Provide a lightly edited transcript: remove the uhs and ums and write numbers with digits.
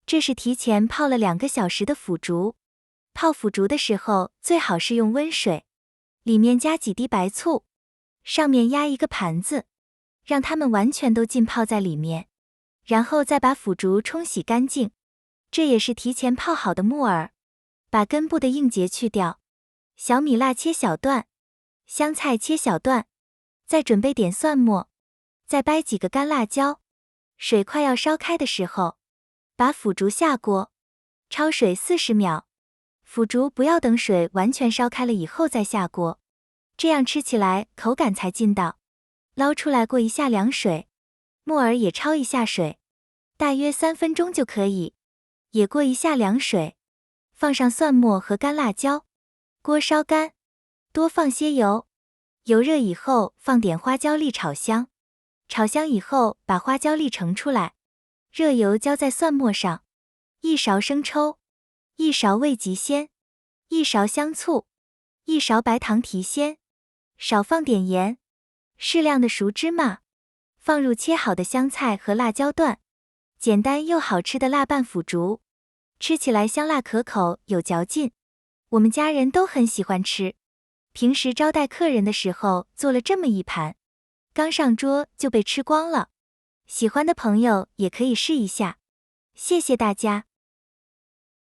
这是提前泡了2个小时的腐竹。泡腐竹的时候最好是用温水，里面加几滴白醋，上面压一个盘子，让它们完全都浸泡在里面，然后再把腐竹冲洗干净。这也是提前泡好的木耳，把根部的硬节去掉。小米辣切小段，香菜切小段，再准备点蒜末，再掰几个干辣椒。水快要烧开的时候，把腐竹下锅，焯水40秒。腐竹不要等水完全烧开了以后再下锅，这样吃起来口感才劲道。捞出来过一下凉水，木耳也焯一下水，大约3分钟就可以，也过一下凉水，放上蒜末和干辣椒，锅烧干，多放些油，油热以后放点花椒粒炒香，炒香以后把花椒粒盛出来，热油浇在蒜末上，1勺生抽，1勺味极鲜，1勺香醋，1勺白糖提鲜，少放点盐，适量的熟芝麻，放入切好的香菜和辣椒段，简单又好吃的辣拌腐竹，吃起来香辣可口，有嚼劲。我们家人都很喜欢吃，平时招待客人的时候做了这么一盘，刚上桌就被吃光了。喜欢的朋友也可以试一下。谢谢大家。